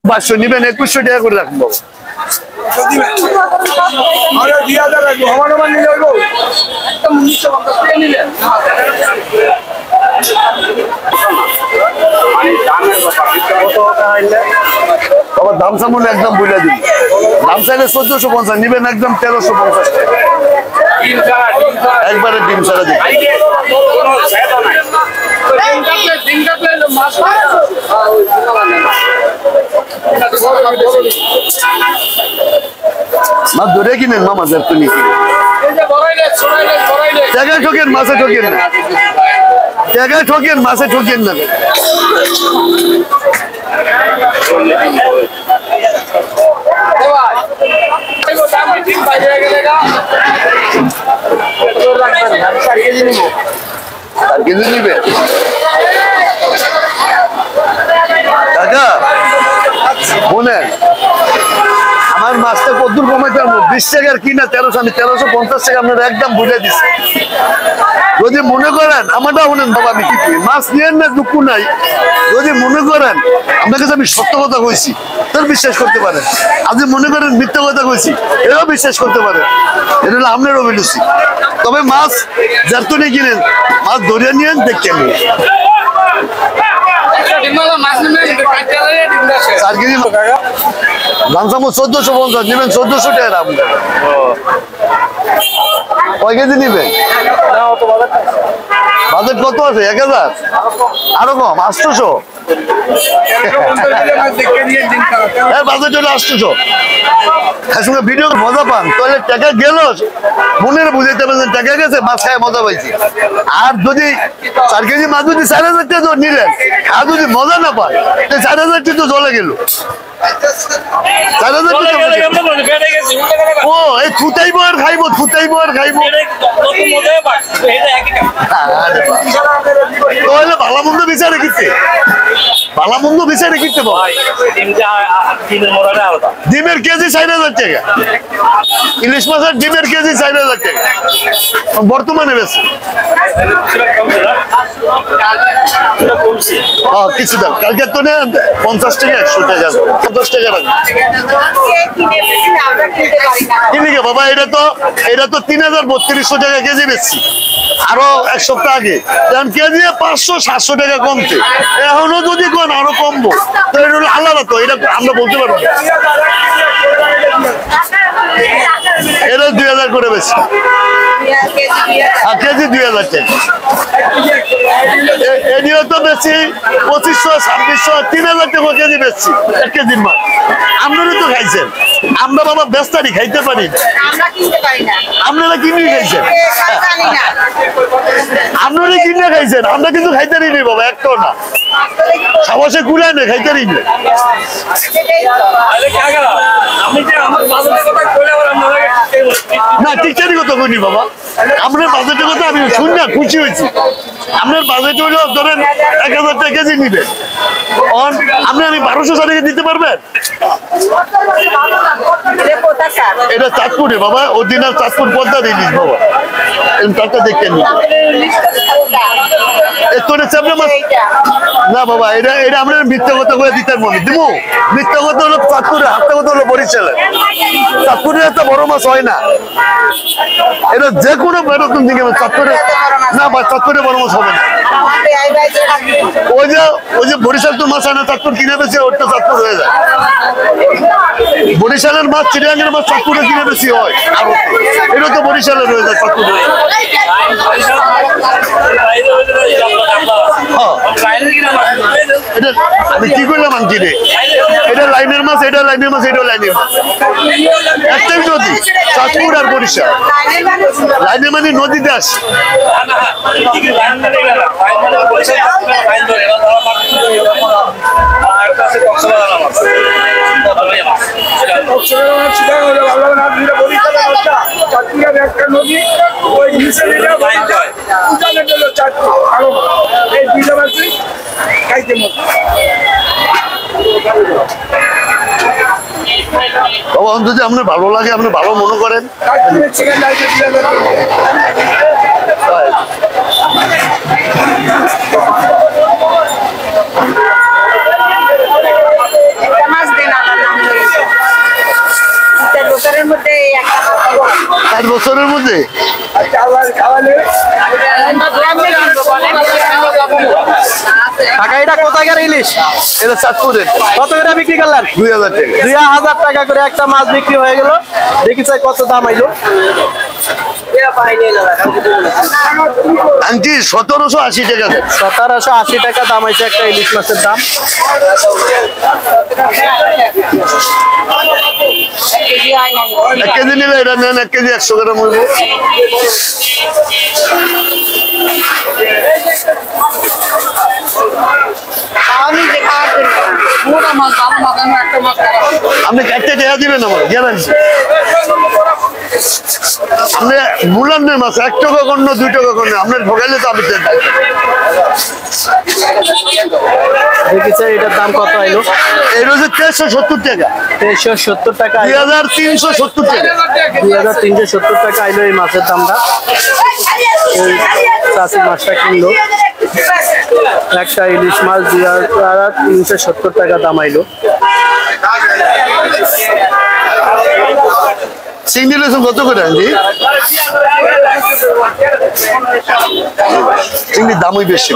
500 নিবেন 2100 টাকা করে রাখবো বাবা দাম সামন একদম বুঝা দিন দাম চাইলে 1450 নিবেন একদম 1350 একবারে ডিম ছাড়া দিন মাছ ধরে কিনেন মামা জারতুনি জায়গায় ঠকেন মাছে ঠকেন না জায়গায় ঠকেন মাছে ঠকেন না কাকা বলেন আমার মাছটা কদ্দুর কমাইতে পারবো 20 টাকার কিনা 1300 আমি 1350 টাকা আপনার একদম বুঝে দিচ্ছি যদি মনে করেন আমারটা বলেন বাবা আমি কি করি মাছ নিয়েন না দুঃখ নাই যদি মনে করেন আপনার কাছে আমি সত্য কথা কইছি তোর বিশ্বাস করতে পারেন আজ মনে করেন মিথ্যা কথা কইছি এটাও বিশ্বাস করতে পারেন এটা হলো আপনার অভিলুচি তবে মাছ জারতুনি কিনেন মাছ ধরে নিয়েন দেখতে নিন 4 কেজি লামসামো 1450 নেবেন 1400 টাকা দাম কয় কেজি নেবেন বাজেট কত আছে 1000 আরো কম 800 বাজেট হলো 800 ভিডিও মজা পান তাহলে টাকা গেল মনের বুঝাইতে পারছেন টাকা গেছে মাছ খায় মজা পাইছি আর যদি 4 কেজি মাছ যদি 4000 টাকা নিলেন আর যদি মজা না পায় 4000 টাকা তো জলে গেল 4000 টাকা ও এই থুতাইবো আর খাইবো তাহলে ভালো মন্দ বিচারে কিনতে ভালো মন্দ বিচারে কিনতে ডিমের কেজি 4000 টাকা ইলিশ মাছের ডিমের কেজি 4000 টাকা বর্তমানে বেশি কিছু দাম কালকে তো 50 টাকা 100 টাকা 50 টাকা কিনে বাবা এটা তো 3300 টাকা কেজি বেচছি আরো এক সপ্তাহ আগে কেজি 500-700 টাকা কমছে এখনো যদি কোন আরো কমবো তো এটা হলো আলাদা তো এটা আমরা বলতে পারবো এটা 2000 করে বেশি কেজি 2000 টাকা এদিও তো বেশি 2500-2600 3000 টাকা কেজি বেশি 1 কেজির মাছ আপনারা তো খাইছেন আমরা বাবা বেস্তারি খাইতে পারি আপনারা কিনে খাইছেন আপনারা কিনে খাইছেন আমরা কিন্তু খাইতে পারি বাবা একটাও না সবাসে কুলায় না খাইতে পারি না টিচারি কথা কইনি বাবা আপনার বাজেটের কথা আমি শুন না খুশি হয়েছি আপনার বাজেট হলো ধরেন 1000 টাকা কেজি নিবে আপনি 1200 টাকা দিতে পারবেন এটা চাঁদপুরে বাবা অরিজিনাল চাঁদপুর পদ্মা ইলিশ বাবা তারটা দেখতে নি না বাবা এটা আমরা মিথ্যা কথা করে দিতে মনে দিব মিথ্যা কথা হলো চাঁদপুরে হাতে কথা হলো বরিশালে চাঁদপুরে এত বড় মাছ হয় না এটা যে কোনো বেরোতুন দিকে চাঁদপুরে না বা চাঁদপুরে বড় মাছ হবে না ওই যে বরিশাল তো মাছ হয় না চাঁদপুর কিনে বেশি ওটা চাঁদপুর হয়ে যায় বরিশালের মাছ চিড়িয়াঙ্গের মাছ চাঁদপুরে কিনে বেশি হয় এটা তো বরিশালের হয়ে যায় চাঁদপুর আমি কি করলাম আনছি রে এটা লাইনের মাছ এটা লাইনের মাছ এটা লাইনের মাছ একটাই নদী চাঁদপুর আর বরিশাল লাইনের মানে নদীতে আসে যদি আপনার ভালো লাগে আপনি ভালো মনে করেন মাছ বছরের মধ্যে কাকা এটা কোথাকার ইলিশ? এটা চাঁদপুরের কত করে বিক্রি করলেন? 2000 টাকা। 2000 টাকা করে একটা মাছ বিক্রি হয়ে গেল। দেখি চাই কত দাম আইলো। আংটি 1780 টাকা। 1780 টাকা দাম হয়েছে একটা ইলিশ মাছের দাম। এক কেজি নিলে এটা নেন, 1 কেজি 100 গ্রাম হইব। আপনি একটা টাকা দিবেন আমার গ্যারান্টি। আপনি মূলার নেই মাছ 1 টাকা কন্য 2 টাকা কন্য আপনার ঢোকাইলে তো আমি দেখি চাই এটার দাম কত আইলো। এই রোজে 1370 টাকা। 1370 টাকা। 2370 টাকা। 2370 টাকা আইলো এই মাছের দামটা। এই চাষি মাছটা কিনলো। একটা ইলিশ মাছ 2370 টাকা দাম আইলো। চিংড়ি লেসন কত করে আনছি? চিংড়ির দামই বেশি।